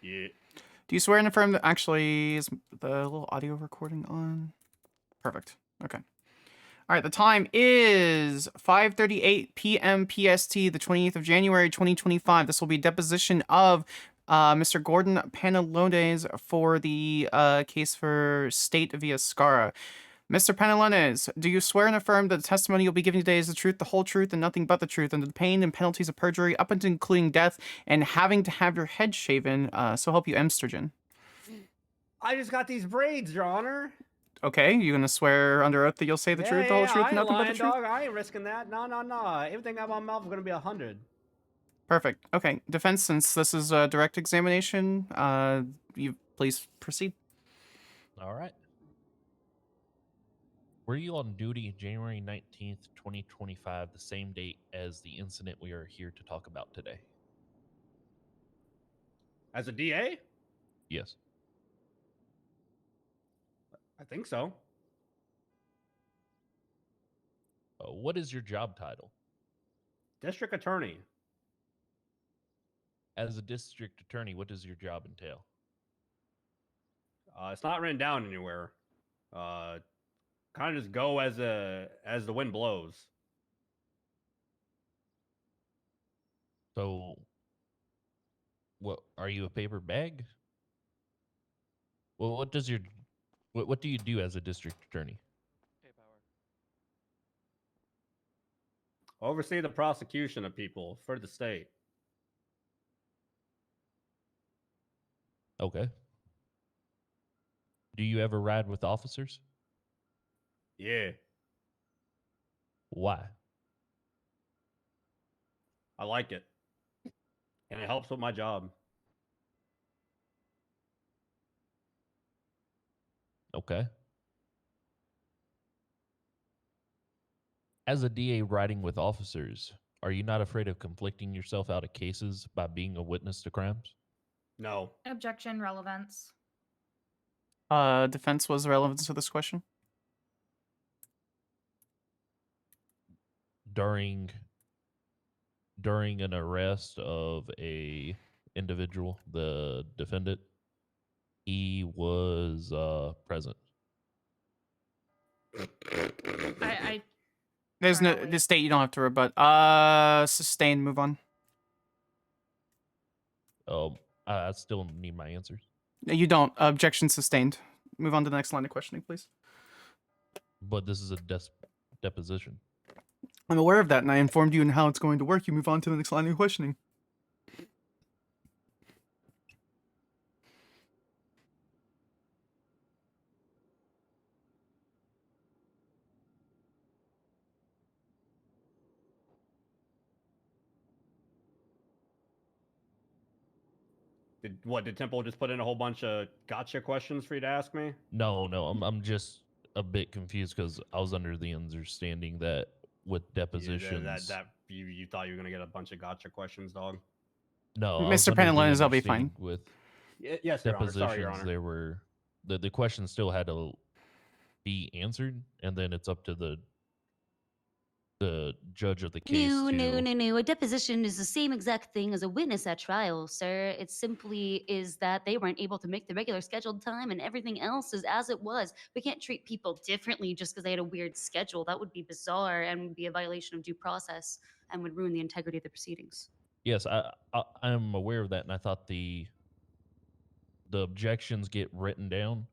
Yeah. Do you swear and affirm that actually is the little audio recording on? Perfect. Okay. All right, the time is 5:38 p.m. PST, the 28th of January, 2025. This will be deposition of Mr. Gordon Pantalones for the case for state via Escarra. Mr. Pantalones, do you swear and affirm that the testimony you'll be giving today is the truth, the whole truth, and nothing but the truth, under the pain and penalties of perjury, up and including death, and having to have your head shaven? So help you, M. Sturgeon. I just got these braids, Your Honor. Okay, you gonna swear under oath that you'll say the truth, the whole truth, I and ain't nothing but the lying, truth? dog. I ain't risking that. No. Everything out of my mouth is gonna be 100. Perfect. Okay, defense, since this is a direct examination, you please proceed. All right. Were you on duty January 19th, 2025, the same date as the incident we are here to talk about today? As a DA? Yes. I think so. What is your job title? District Attorney. As a district attorney, what does your job entail? It's not written down anywhere. Kind of just go as the wind blows. So, what are you, a paper bag? Well, what do you do as a district attorney? Oversee the prosecution of people for the state. Okay. Do you ever ride with officers? Yeah, Why? I like it. And it helps with my job. Okay. As a DA riding with officers, are you not afraid of conflicting yourself out of cases by being a witness to crimes? No. Objection, relevance. Defense was relevant to this question. During an arrest of a individual, the defendant, he was present. There's no this state you don't have to rebut. Sustained. Move on. I still need my answers. You don't. Objection sustained. Move on to the next line of questioning, please. But this is a deposition. I'm aware of that, and I informed you on how it's going to work. You move on to the next line of questioning. Did Temple just put in a whole bunch of gotcha questions for you to ask me? No, I'm just a bit confused because I was under the understanding that with depositions, You thought you were gonna get a bunch of gotcha questions, dog. no, Mr. Pantalones, I'll be fine. With Yes, Your Honor. depositions, Sorry, Your Honor. there were the questions still had to be answered, and then it's up to the judge of the case. No. A deposition is the same exact thing as a witness at trial, sir. It simply is that they weren't able to make the regular scheduled time, and everything else is as it was. We can't treat people differently just because they had a weird schedule. That would be bizarre and would be a violation of due process and would ruin the integrity of the proceedings. Yes, I'm aware of that, and I thought the objections get written down,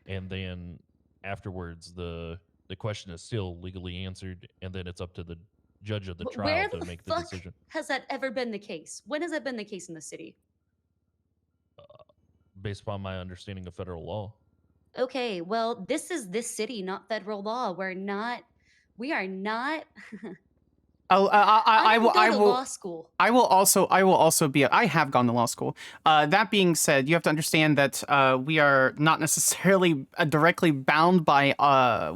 and then afterwards the question is still legally answered, and then it's up to the judge of the trial to make the decision. Has that ever been the case? When has that been the case in the city? Based upon my understanding of federal law. Okay, well, this is this city, not federal law. We are not. I will law school. I will also be. I have gone to law school. That being said, you have to understand that we are not necessarily directly bound by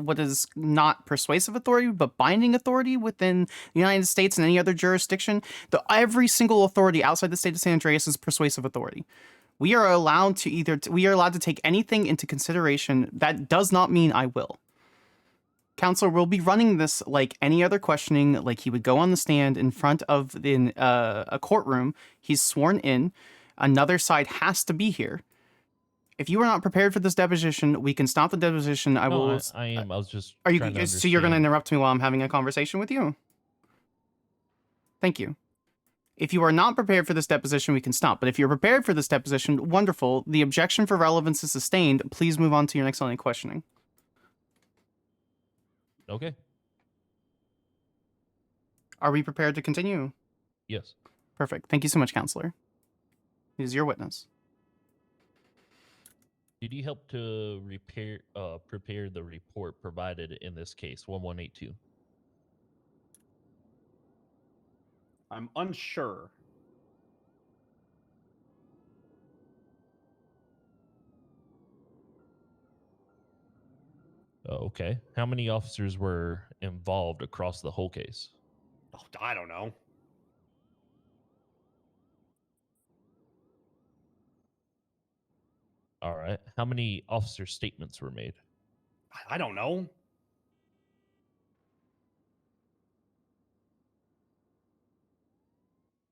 what is not persuasive authority, but binding authority within the United States and any other jurisdiction. Every single authority outside the state of San Andreas is persuasive authority. We are allowed to take anything into consideration. That does not mean I will. Counselor will be running this like any other questioning, like he would go on the stand in front of a courtroom. He's sworn in. Another side has to be here. If you are not prepared for this deposition, we can stop the deposition. I No, will. I am. I was just Are trying to you? So you're going to understand. interrupt me while I'm having a conversation with you? Thank you. If you are not prepared for this deposition, we can stop. But if you're prepared for this deposition, wonderful. The objection for relevance is sustained. Please move on to your next line of questioning. Okay. Are we prepared to continue? Yes. Perfect. Thank you so much, counselor. He is your witness. Did you help to prepare the report provided in this case, 1182? I'm unsure. Okay. How many officers were involved across the whole case? Oh, I don't know. All right. How many officer statements were made? I don't know.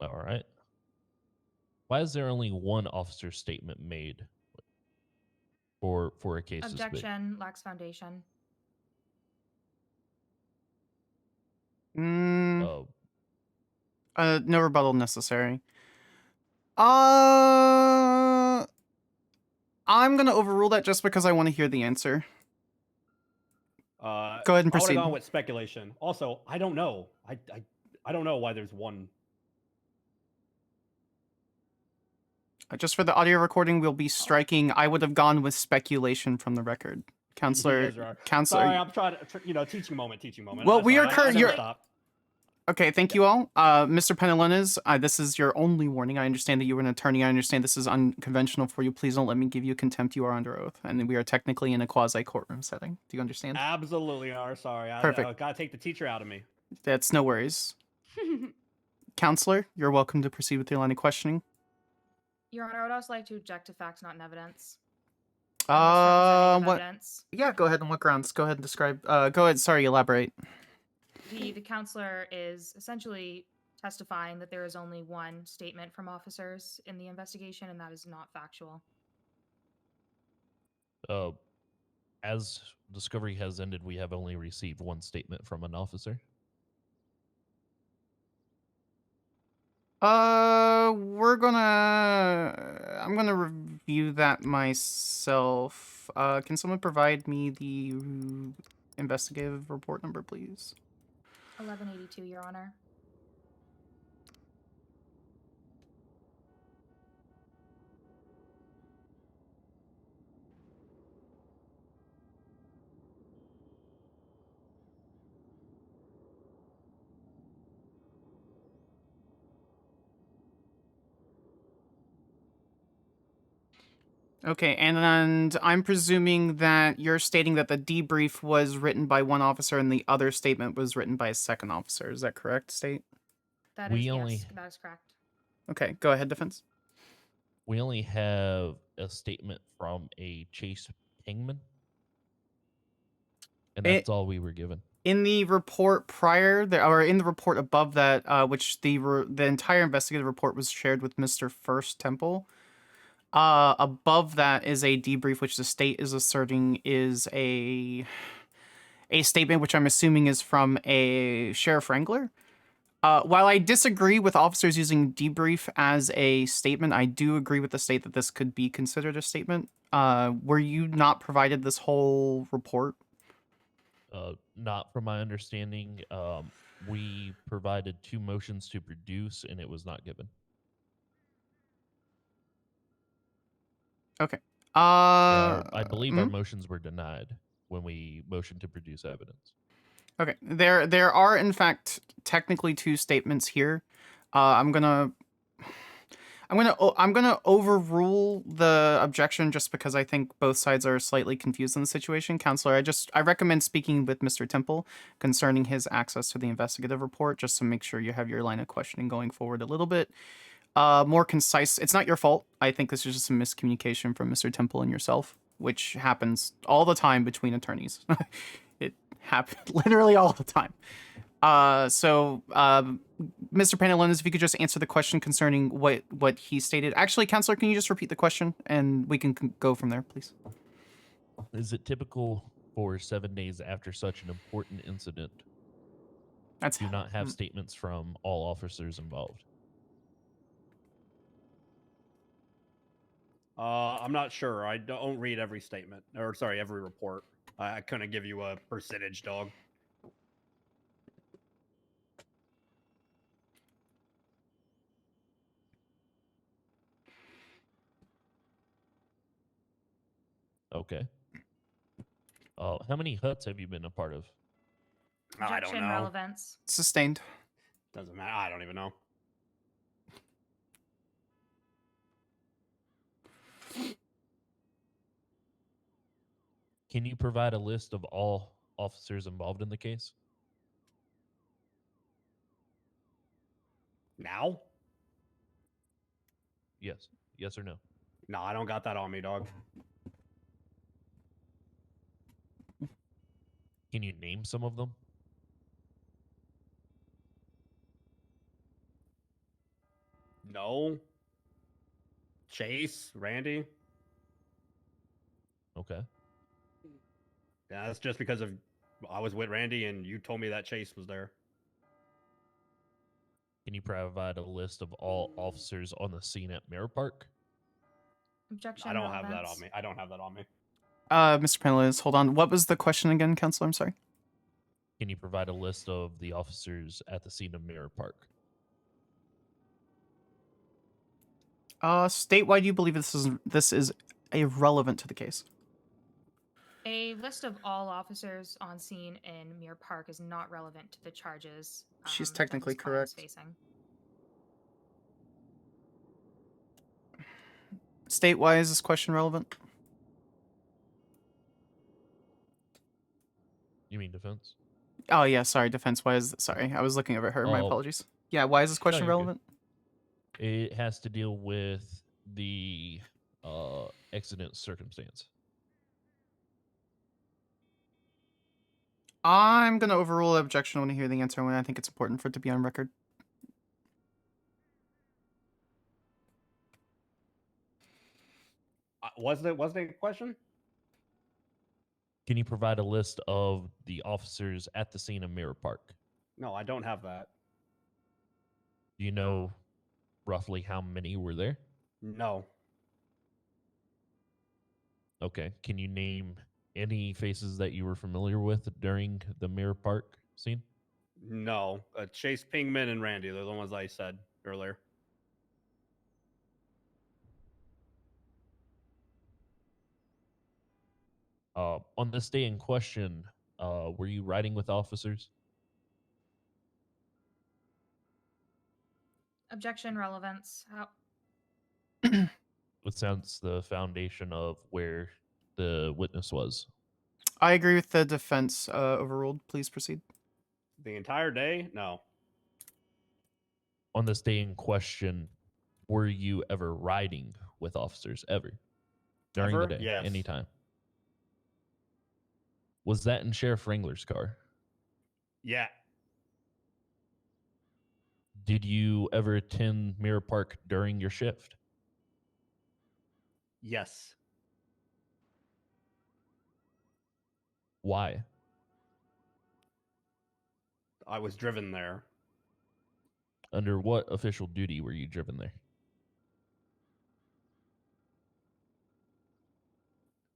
All right. Why is there only one officer statement made for a case this big? Objection, lacks foundation. Oh, No rebuttal necessary. I'm gonna overrule that just because I want to hear the answer. Go ahead and I would proceed. have gone with speculation. Also, I don't know. I don't know why there's one. Just for the audio recording, we'll be striking. I would have gone with speculation from the record. Counselor, You guys are- counselor. Sorry, I'm trying to, teaching moment. Well, I'm we sorry, are I current- never you're- stop. Okay, thank you all. Mr. Pantalones, this is your only warning. I understand that you were an attorney. I understand this is unconventional for you. Please don't let me give you contempt. You are under oath, and we are technically in a quasi-courtroom setting. Do you understand? Absolutely are. Sorry. Perfect. I gotta take the teacher out of me. That's no worries. Counselor, you're welcome to proceed with your line of questioning. Your Honor, I would also like to object to facts, not in evidence. What? Evidence. Yeah, go ahead. On what grounds? Go ahead and describe. Go ahead. Sorry, elaborate. The counselor is essentially testifying that there is only one statement from officers in the investigation, and that is not factual. as discovery has ended, we have only received one statement from an officer. I'm gonna review that myself. Can someone provide me the investigative report number, please? 1182, Your Honor. Okay, and I'm presuming that you're stating that the debrief was written by one officer and the other statement was written by a second officer. Is that correct, State? That We is only- yes, that is correct. Okay, go ahead, defense. We only have a statement from a Chase Pingman, and that's all we were given. In the report prior, or in the report above that, which the entire investigative report was shared with Mr. First Temple. Above that is a debrief, which the state is asserting is a statement, which I'm assuming is from a Sheriff Wrangler. While I disagree with officers using debrief as a statement, I do agree with the state that this could be considered a statement. Were you not provided this whole report? Not from my understanding. We provided 2 motions to produce, and it was not given. Okay. I believe our mhm. motions were denied when we motioned to produce evidence. Okay. There are in fact technically 2 statements here. I'm gonna overrule the objection just because I think both sides are slightly confused in the situation. Counselor, I recommend speaking with Mr. Temple concerning his access to the investigative report, just to make sure you have your line of questioning going forward a little bit more concise. It's not your fault. I think this is just a miscommunication from Mr. Temple and yourself, which happens all the time between attorneys. It happens literally all the time. Mr. Pantalones, if you could just answer the question concerning what he stated. Actually, Counselor, can you just repeat the question and we can go from there, please? Is it typical for 7 days after such an important incident That's to not have statements from all officers involved? I'm not sure. I don't read every statement, or sorry, every report. I couldn't give you a percentage, dog. Okay. How many huts have you been a part of? I don't Objection, know. relevance. sustained. Doesn't matter. I don't even know. Can you provide a list of all officers involved in the case? Now? Yes. Yes or no? No, I don't got that on me, dog. Can you name some of them? No. Chase, Randy. Okay. Yeah, that's just because of I was with Randy and you told me that Chase was there. Can you provide a list of all officers on the scene at Mirror Park? Objection, I don't have that relevance. on me. I don't have that on me. Mr. Pantalones, hold on. What was the question again, Counselor? I'm sorry. Can you provide a list of the officers at the scene of Mirror Park? State why do you believe this is irrelevant to the case? A list of all officers on scene in Muir Park is not relevant to the charges. She's that technically this client is correct. facing. State why is this question relevant? You mean defense? Oh yeah, sorry. Defense. Why is sorry? I was looking over her. My Oh. apologies. Yeah, why is this question you're good. relevant? It has to deal with the accident circumstance. I'm gonna overrule the objection when I hear the answer when I think it's important for it to be on record. Wasn't it a question? Can you provide a list of the officers at the scene of Mirror Park? No, I don't have that. Do you know roughly how many were there? No. Okay. Can you name any faces that you were familiar with during the Mirror Park scene? No. Chase, Pingman, and Randy. They're the ones I said earlier. On this day in question, were you riding with officers? Objection, relevance. How? What sounds the foundation of where the witness was? I agree with the defense. Overruled. Please proceed. The entire day? No. On this day in question, were you ever riding with officers ever? During Ever? the day? Yes. Anytime? Was that in Sheriff Wrangler's car? Yeah. Did you ever attend Mirror Park during your shift? Yes. Why? I was driven there. Under what official duty were you driven there?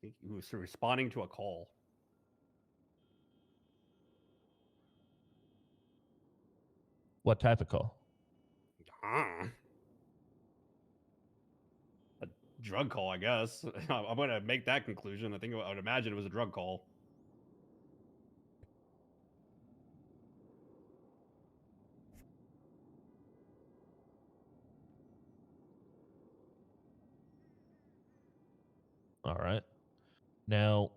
He was responding to a call. What type of call? A drug call, I guess. I'm going to make that conclusion. I would imagine it was a drug call. All right. Now,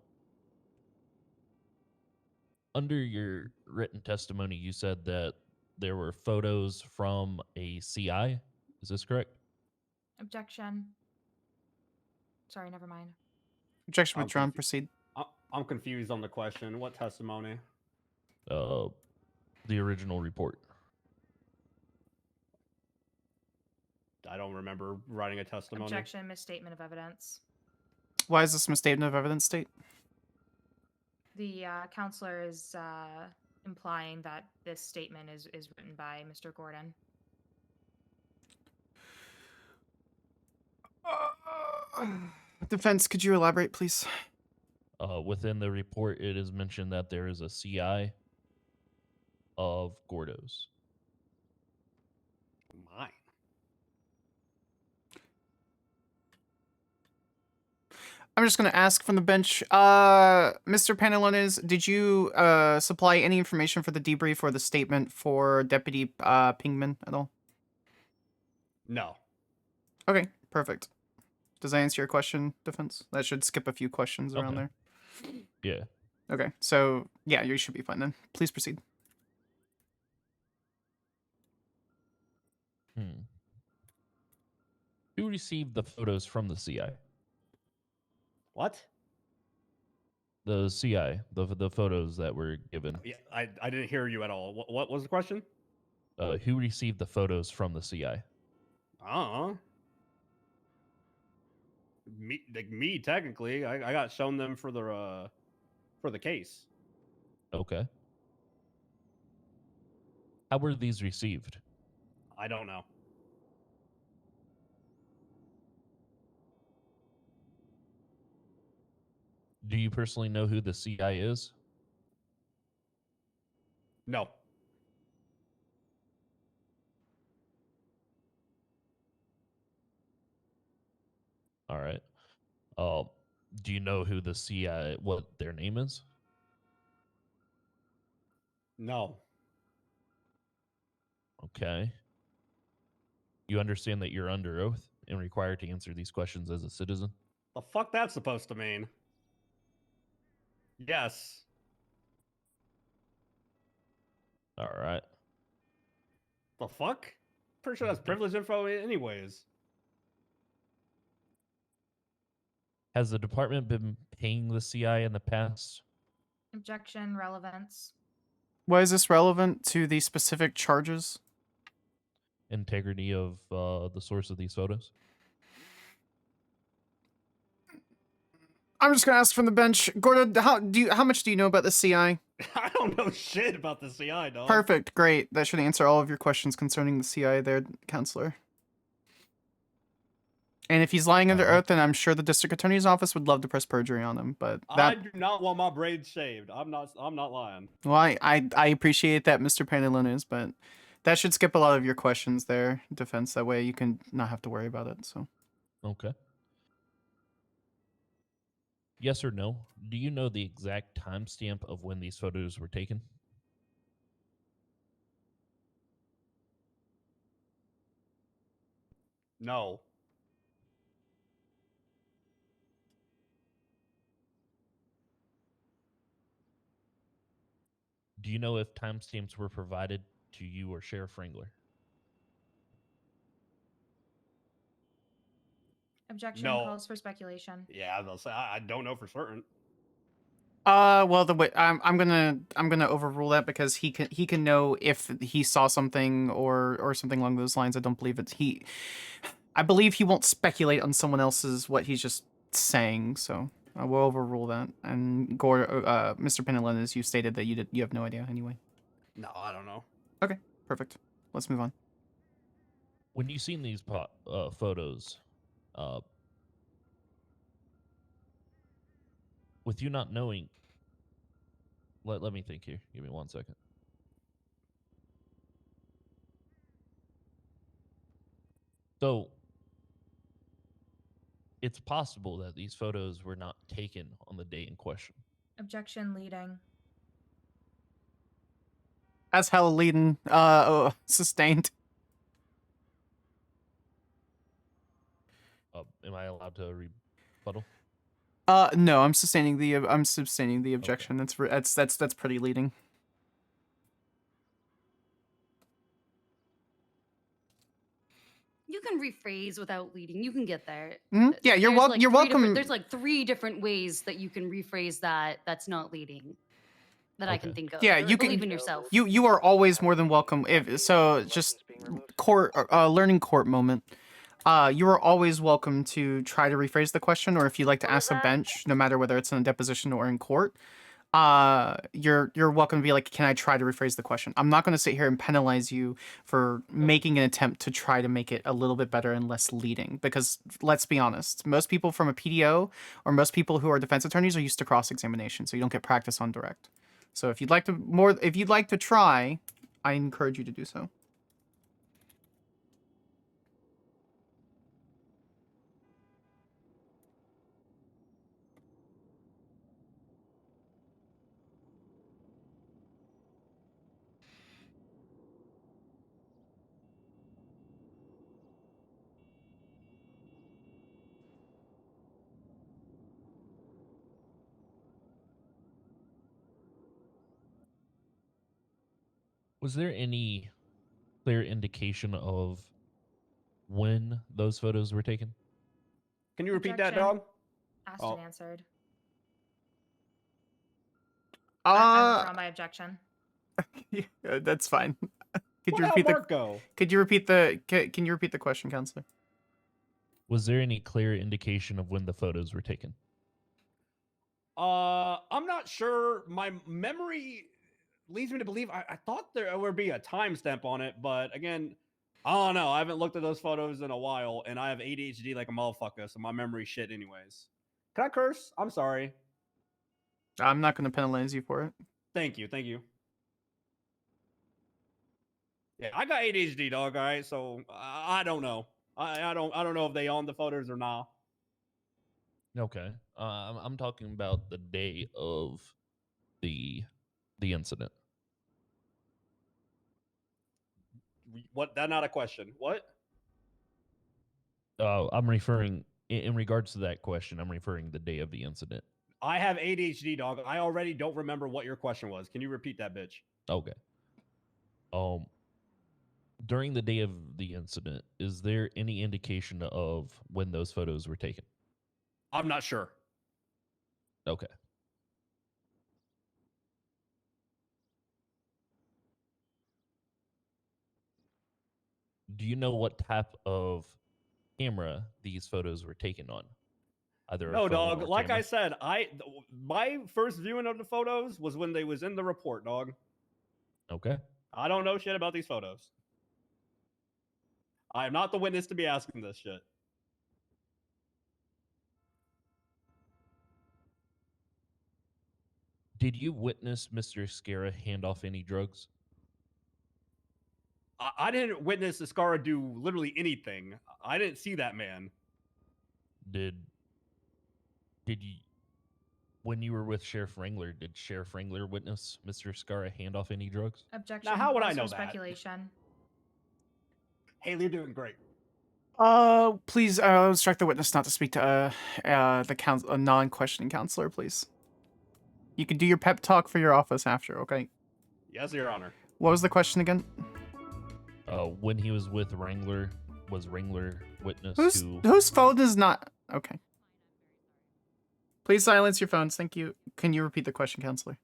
under your written testimony, you said that there were photos from a CI. Is this correct? Objection. Sorry, never mind. Objection I'm withdrawn. confu- Proceed. I'm confused on the question. What testimony? the original report? I don't remember writing a testimony. Objection, misstatement of evidence. Why is this misstatement of evidence state? The counselor is implying that this statement is written by Mr. Gordon. Defense, could you elaborate, please? Within the report, it is mentioned that there is a CI of Gordo's. Mine. I'm just going to ask from the bench, Mr. Pantalones, did you supply any information for the debrief or the statement for Deputy Pingman at all? No. Okay, perfect. Does that answer your question, defense? That should skip a few questions around Okay. there. Yeah. Okay, so yeah, you should be fine then. Please proceed. Who received the photos from the CI? What? The CI, the photos that were given. Yeah, I didn't hear you at all. What was the question? Who received the photos from the CI? Me technically. I got shown them for the case. Okay. How were these received? I don't know. Do you personally know who the CI is? No. All right. Do you know who the CI, what their name is? No. Okay. You understand that you're under oath and required to answer these questions as a citizen? The fuck that's supposed to mean? Yes. All right. The fuck? Pretty sure that's privileged info anyways. Has the department been paying the CI in the past? Objection, relevance. Why is this relevant to the specific charges? Integrity of the source of these photos? I'm just gonna ask from the bench, Gordo. How much do you know about the CI? I don't know shit about the CI, dog. Perfect, great. That should answer all of your questions concerning the CI there, counselor. And if he's lying under oath, then I'm sure the district attorney's office would love to press perjury on him. But I do not want my braids shaved. I'm not lying. Well, I appreciate that, Mr. Pantalones, but that should skip a lot of your questions there, defense. That way you can not have to worry about it. So. Okay. Yes or no? Do you know the exact timestamp of when these photos were taken? No. Do you know if timestamps were provided to you or Sheriff Wrangler? Objection, No. calls for speculation. Yeah, they'll say I don't know for certain. Well, the way I'm gonna overrule that because he can know if he saw something or something along those lines. I don't believe it's he. I believe he won't speculate on someone else's what he's just saying. So I will overrule that. And Mr. Pantalones, you stated that you have no idea anyway. No, I don't know. Okay, perfect. Let's move on. When you seen these photos, with you not knowing, let me think here. Give me 1 second. So, it's possible that these photos were not taken on the date in question. Objection, leading. As hell leading, sustained. Am I allowed to rebuttal? No, I'm sustaining the objection. Okay. That's pretty leading. You can rephrase without leading. You can get there. Yeah, you're There's welcome. There's like 3 different ways that you can rephrase that. That's not leading. that I can Okay. think of. Yeah, you Believe can- in yourself. You are always more than welcome. If so, just court learning court moment. You are always welcome to try to rephrase the question, or if you'd like to What was ask the that? bench, no matter whether it's in a deposition or in court, you're welcome to be like, can I try to rephrase the question? I'm not going to sit here and penalize you for making an attempt to try to make it a little bit better and less leading, because let's be honest, most people from a PDO or most people who are defense attorneys are used to cross examination, so you don't get practice on direct. So if you'd like to try, I encourage you to do so. Was there any clear indication of when those photos were taken? Can you repeat that, Objection. dog? Asked Oh. and answered. I withdraw my objection. Yeah, that's fine. Could you Where'd repeat Mark go? Could you repeat the? Can you repeat the question, counselor? Was there any clear indication of when the photos were taken? I'm not sure. My memory leads me to believe I thought there would be a timestamp on it, but again, I don't know. I haven't looked at those photos in a while, and I have ADHD like a motherfucker, so my memory's shit anyways. Can I curse? I'm sorry. I'm not going to penalize you for it. Thank you. Thank you. Yeah, I got ADHD, dog. All right, so I don't know. I don't know if they own the photos or not. Okay. I'm talking about the day of the incident. What? That's not a question. What? I'm referring in regards to that question. I'm referring the day of the incident. I have ADHD, dog. I already don't remember what your question was. Can you repeat that, bitch? Okay. During the day of the incident, is there any indication of when those photos were taken? I'm not sure. Okay. Do you know what type of camera these photos were taken on? Either No, a phone dog. or Like camera? I said, my first viewing of the photos was when they was in the report, dog. Okay. I don't know shit about these photos. I am not the witness to be asking this shit. Did you witness Mr. Escarra hand off any drugs? I didn't witness Escarra do literally anything. I didn't see that man. Did you, when you were with Sheriff Wrangler, did Sheriff Wrangler witness Mr. Escarra hand off any drugs? Objection. how would I Pause know for that? speculation. Haley, you're doing great. Please, instruct the witness not to speak to a non-questioning counselor, please. You can do your pep talk for your office after, okay? Yes, Your Honor. What was the question again? When he was with Wrangler, was Wrangler witness to... Whose phone is not... Okay. Please silence your phones, thank you. Can you repeat the question, counselor?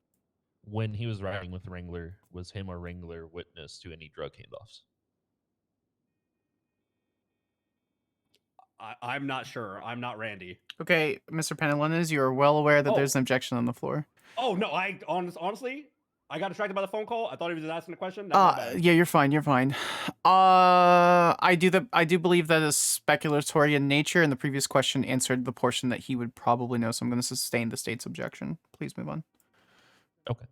When he was riding with Wrangler, was him or Wrangler witness to any drug handoffs? I'm not sure. I'm not Randy. Okay, Mr. Pantalones, you are well aware that there's Oh. an objection on the floor. Oh, no. Honestly, I got distracted by the phone call. I thought he was just asking a question. That was my bad. Yeah, you're fine. You're fine. I do believe that is speculatory in nature, and the previous question answered the portion that he would probably know. So I'm going to sustain the state's objection. Please move on. Okay.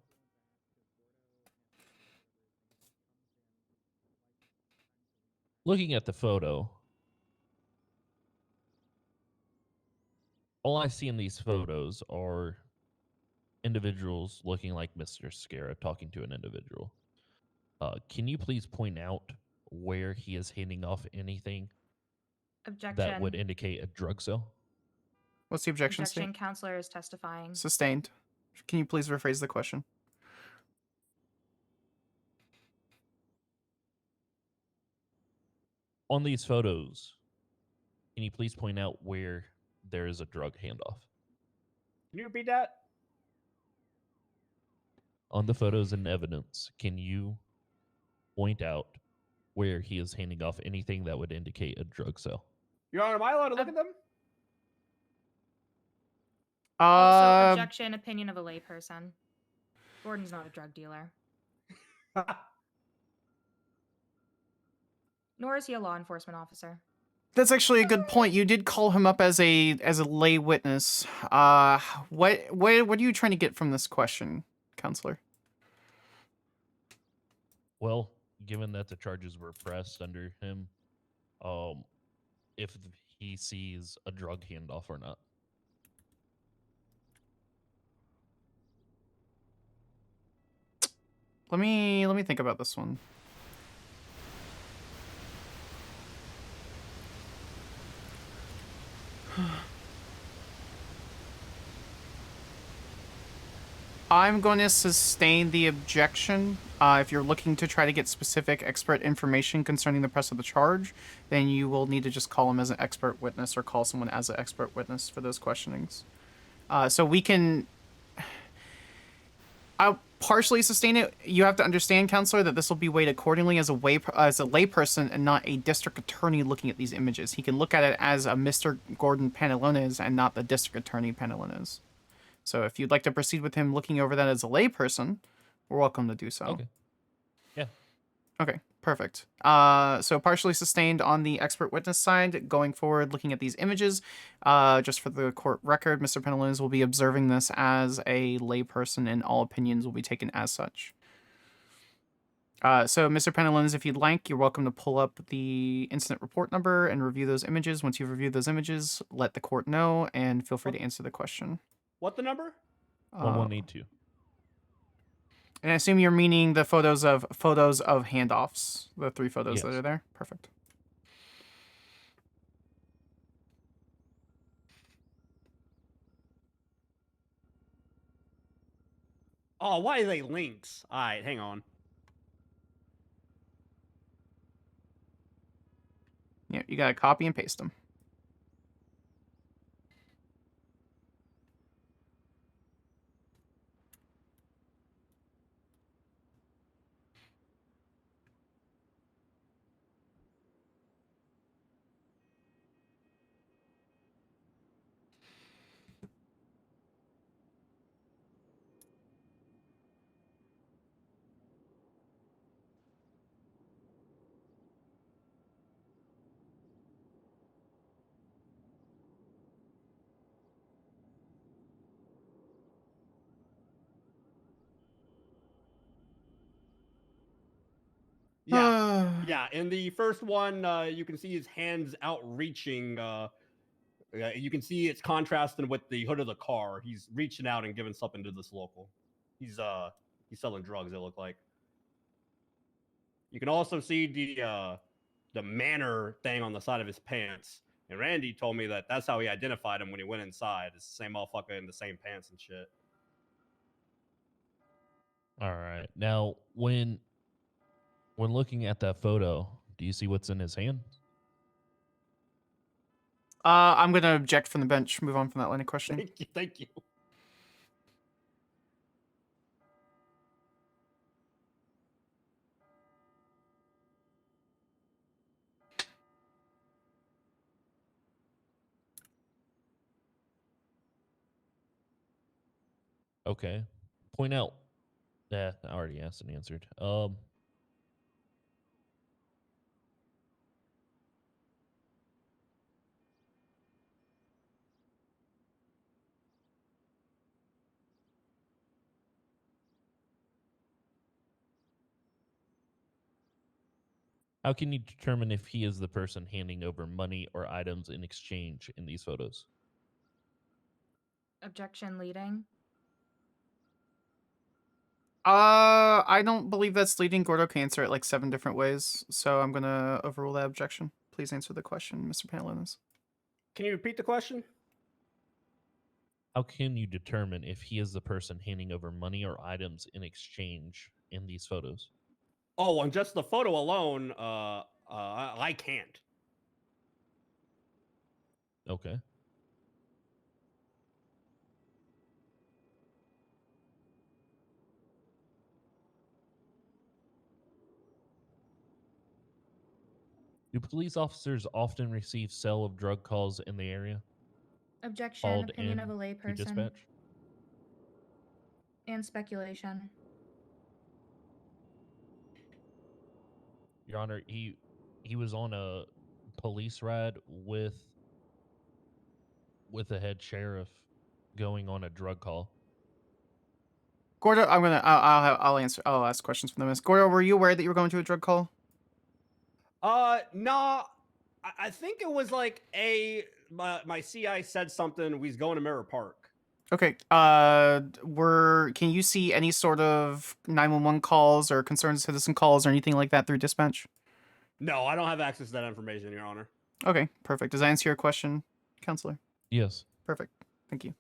Looking at the photo, all I see in these photos are individuals looking like Mr. Escarra talking to an individual. Can you please point out where he is handing off anything Objection. that would indicate a drug sale? What's the objection, Objection. state? Counselor is testifying. Sustained. Can you please rephrase the question? On these photos, can you please point out where there is a drug handoff? Can you repeat that? On the photos and evidence, can you point out where he is handing off anything that would indicate a drug sale? Your Honor, am I allowed to look Um, at them? Also, objection, opinion of a layperson. Gordon's not a drug dealer, nor is he a law enforcement officer. That's actually a good point. You did call him up as a lay witness. What are you trying to get from this question, counselor? Well, given that the charges were pressed under him, if he sees a drug handoff or not. Let me think about this one. I'm going to sustain the objection. If you're looking to try to get specific expert information concerning the press of the charge, then you will need to just call him as an expert witness or call someone as an expert witness for those questionings. So we can... I'll partially sustain it. You have to understand, counselor, that this will be weighed accordingly as a layperson and not a district attorney looking at these images. He can look at it as a Mr. Gordon Pantalones and not the district attorney Pantalones. So if you'd like to proceed with him looking over that as a layperson, we're welcome to do so. Okay. Yeah. Okay, perfect. So partially sustained on the expert witness side. Going forward, looking at these images, just for the court record, Mr. Pantalones will be observing this as a layperson and all opinions will be taken as such. So Mr. Pantalones, if you'd like, you're welcome to pull up the incident report number and review those images. Once you've reviewed those images, let the court know and feel free to answer the question. What the number? 1182. And I assume you're meaning the photos of handoffs, the 3 photos that Yes. are there. Perfect. Oh, why are they links? All right, hang on. Yeah, you gotta copy and paste them. Yeah, yeah. In the first one, you can see his hands outreaching. You can see it's contrasting with the hood of the car. He's reaching out and giving something to this local. He's selling drugs. It looked like. You can also see the manner thing on the side of his pants. And Randy told me that that's how he identified him when he went inside. It's the same motherfucker in the same pants and shit. All right. Now, when looking at that photo, do you see what's in his hand? I'm gonna object from the bench. Move on from that line of questioning. Thank you. Thank you. Okay. Point out. Yeah, I already asked and answered. How can you determine if he is the person handing over money or items in exchange in these photos? Objection, leading. I don't believe that's leading. Gordo can answer it like 7 different ways, so I'm gonna overrule that objection. Please answer the question, Mr. Pantalones. Can you repeat the question? How can you determine if he is the person handing over money or items in exchange in these photos? Oh, on just the photo alone, I can't. Okay. Do police officers often receive sale of drug calls in the area? Objection. Called Opinion of a in to layperson. dispatch? And speculation. Your Honor, he was on a police ride with a head sheriff going on a drug call. Gordo, I'll answer. I'll ask questions from the miss. Gordo, were you aware that you were going to a drug call? Nah. I think it was like my CI said something. We was going to Mirror Park. Okay. Can you see any sort of 911 calls or concerned citizen calls or anything like that through dispatch? No, I don't have access to that information, Your Honor. Okay, perfect. Does that answer your question, Counselor? Yes. Perfect. Thank you.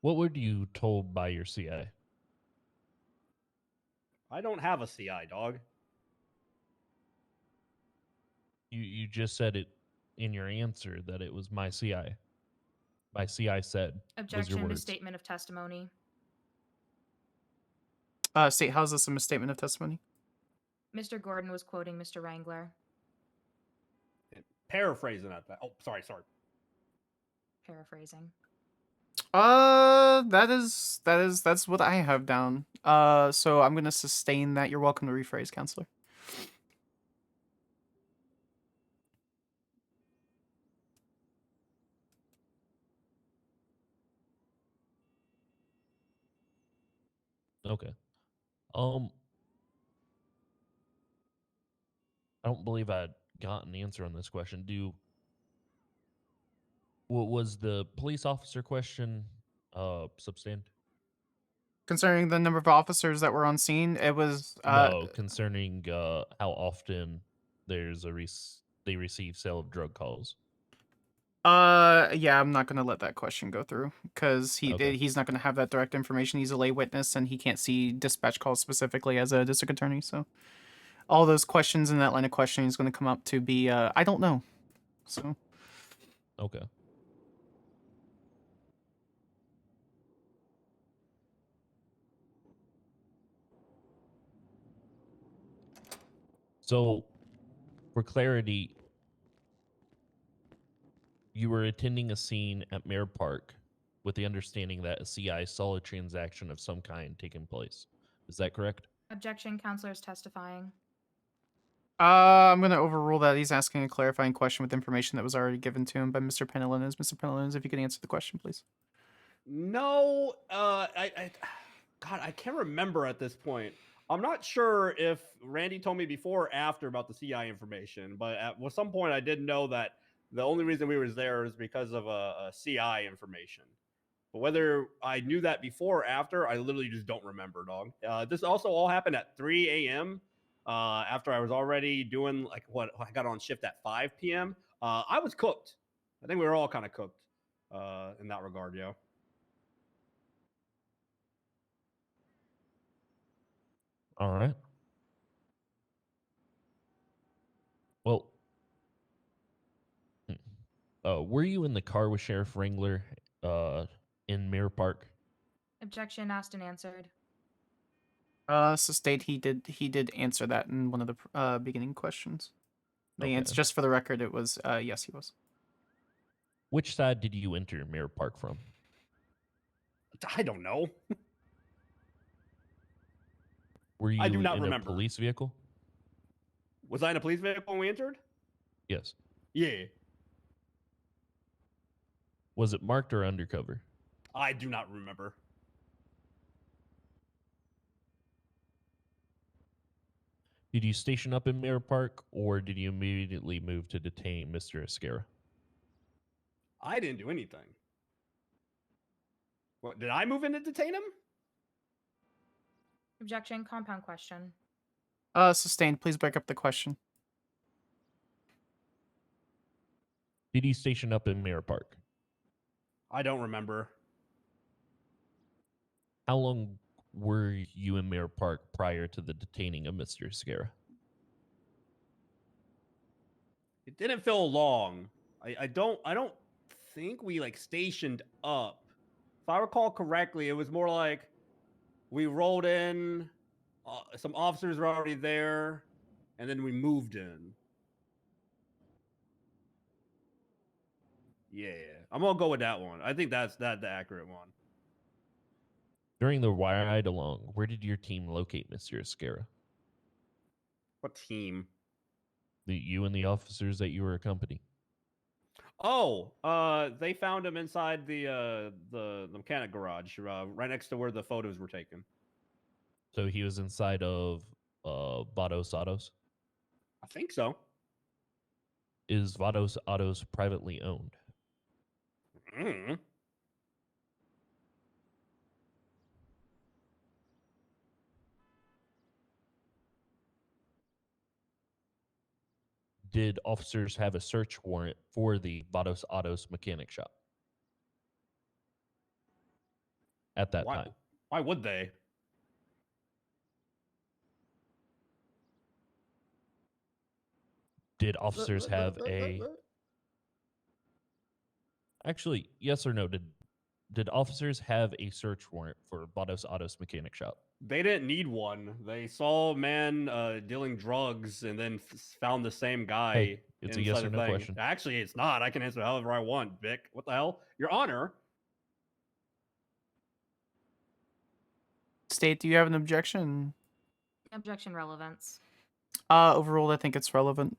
What were you told by your CI? I don't have a CI, dog. You just said it in your answer that it was my CI. My CI said was your Objection. words. Misstatement of testimony. State, how's this a misstatement of testimony? Mr. Gordon was quoting Mr. Wrangler. Paraphrasing that. Oh, sorry. Paraphrasing. That's what I have down. So I'm gonna sustain that. You're welcome to rephrase, Counselor. Okay. I don't believe I got an answer on this question. What was the police officer question substantive? Concerning the number of officers that were on scene, it was No, concerning how often there's they receive sale of drug calls. yeah, I'm not gonna let that question go through because Okay. he's not gonna have that direct information. He's a lay witness and he can't see dispatch calls specifically as a district attorney. So all those questions in that line of questioning is going to come up to be I don't know. So Okay. So, for clarity, you were attending a scene at Mirror Park with the understanding that a CI saw a transaction of some kind taking place. Is that correct? Objection. Counselor is testifying. I'm going to overrule that. He's asking a clarifying question with information that was already given to him by Mr. Pantalones. Mr. Pantalones, if you could answer the question, please. No, God, I can't remember at this point. I'm not sure if Randy told me before or after about the CI information, but at some point I did know that the only reason we were there is because of a CI information. But whether I knew that before or after, I literally just don't remember, dog. This also all happened at 3 a.m. After I was already doing I got on shift at 5 p.m. I was cooked. I think we were all kind of cooked in that regard, yo. All right. Well, were you in the car with Sheriff Wrangler in Mirror Park? Objection. Asked and answered. State he did answer that in one of the beginning questions. The Okay. answer, just for the record, it was yes, he was. Which side did you enter Mirror Park from? I don't know. Were you I do not in remember. a police vehicle? Was I in a police vehicle when we entered? Yes. Yeah. Was it marked or undercover? I do not remember. Did you station up in Mirror Park, or did you immediately move to detain Mr. Escarra? I didn't do anything. What, did I move in to detain him? Objection. Compound question. Sustained. Please break up the question. Did you station up in Mirror Park? I don't remember. How long were you in Mirror Park prior to the detaining of Mr. Escarra? It didn't feel long. I don't think we stationed up. If I recall correctly, it was more like We rolled in. Some officers were already there, and then we moved in. Yeah, I'm gonna go with that one. I think that's the accurate one. During the ride along, where did your team locate Mr. Escarra? What team? You and the officers that you were accompanying. Oh, they found him inside the mechanic garage, right next to where the photos were taken. So he was inside of Vados Autos. I think so. Is Vados Autos privately owned? Mm. Did officers have a search warrant for the Vados Autos mechanic shop at that Why? time? Why would they? Did officers have a actually yes or no? Did officers have a search warrant for Vados Autos mechanic shop? They didn't need one. They saw a man dealing drugs and then found the same guy. Hey, it's a yes inside or the no thing. question. Actually, it's not. I can answer however I want, Vic. What the hell? Your Honor. State, do you have an objection? Objection relevance. Overruled, I think it's relevant.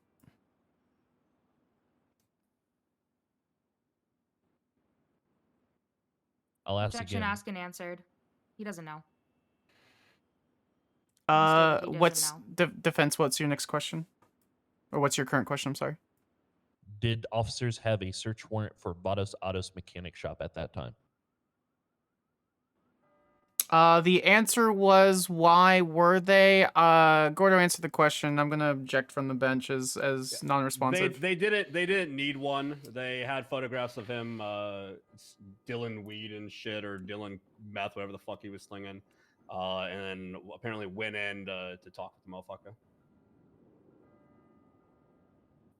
I'll ask Objection again. asked and answered. He doesn't know. He stated he doesn't What's know. defense? What's your next question? Or what's your current question? I'm sorry. Did officers have a search warrant for Vados Autos mechanic shop at that time? The answer was, why were they? Gordo answered the question. I'm gonna object from the bench as non-responsive. They didn't need one. They had photographs of him dealing weed and shit, or dealing meth, whatever the fuck he was slinging, and then apparently went in to talk with the motherfucker.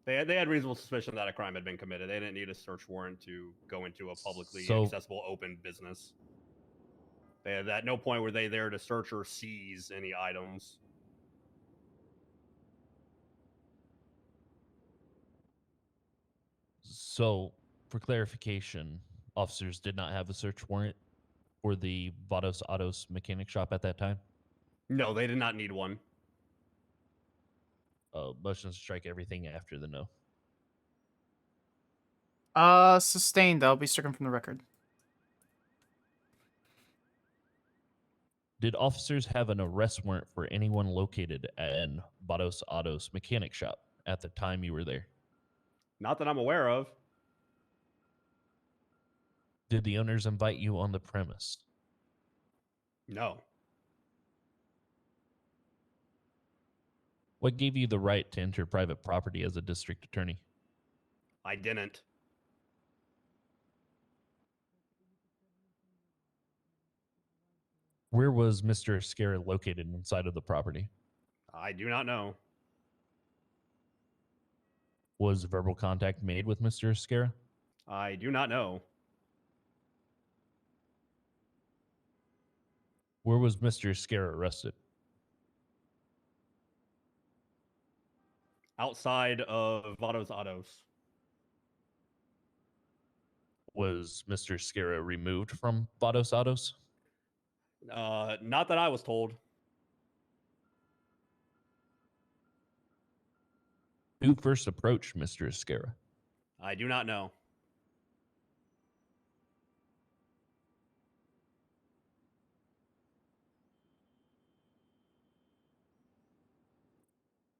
They had reasonable suspicion that a crime had been committed. They didn't need a search warrant to go into a publicly accessible open business. At no point were they there to search or seize any items. So, for clarification, officers did not have a search warrant for the Vados Autos mechanic shop at that time? No, they did not need one. Motion to strike everything after the no. Sustained. That'll be stricken from the record. Did officers have an arrest warrant for anyone located at Vados Autos mechanic shop at the time you were there? Not that I'm aware of. Did the owners invite you on the premise? No. What gave you the right to enter private property as a district attorney? I didn't. Where was Mr. Escarra located inside of the property? I do not know. Was verbal contact made with Mr. Escarra? I do not know. Where was Mr. Escarra arrested? Outside of Vados Autos. Was Mr. Escarra removed from Vados Autos? Not that I was told. Who first approached Mr. Escarra? I do not know.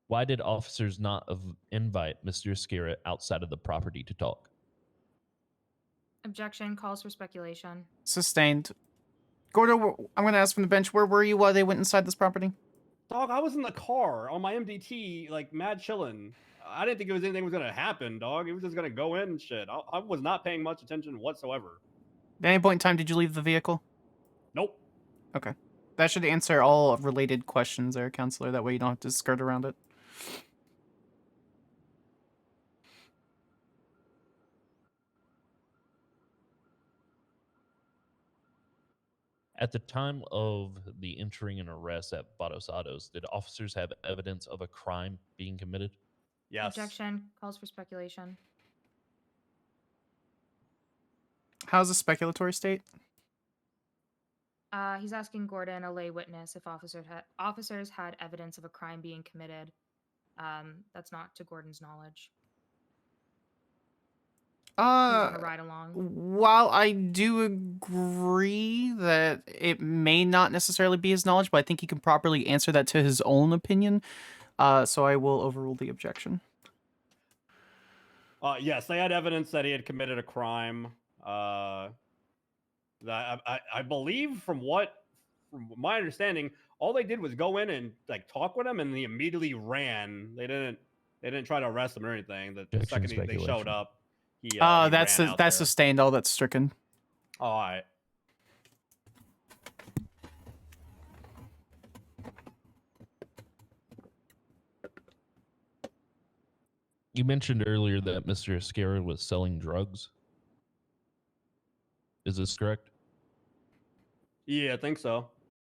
Why did officers not invite Mr. Escarra outside of the property to talk? Objection calls for speculation. Sustained. Gordo, I'm gonna ask from the bench, where were you while they went inside this property? Dog, I was in the car on my MDT, like mad chilling. I didn't think it was anything was gonna happen, dog. It was just gonna go in and shit. I was not paying much attention whatsoever. At any point in time, did you leave the vehicle? Nope. Okay. That should answer all related questions there, Counselor. That way you don't have to skirt around it. At the time of the entering and arrest at Badosados, did officers have evidence of a crime being committed? Yes. Objection. Calls for speculation. How's the speculatory state? He's asking Gordon, a lay witness, if officers had evidence of a crime being committed. That's not to Gordon's knowledge. You want to ride along? While I do agree that it may not necessarily be his knowledge, but I think he can properly answer that to his own opinion. So I will overrule the objection. Yes, they had evidence that he had committed a crime. That I believe from my understanding, all they did was go in and like talk with him, and he immediately ran. They didn't try to arrest him or anything. The Objection, second they showed speculation. up, he That's ran out that's there. sustained. All that's stricken. Oh, all right. You mentioned earlier that Mr. Escarra was selling drugs. Is this correct? Yeah, I think so.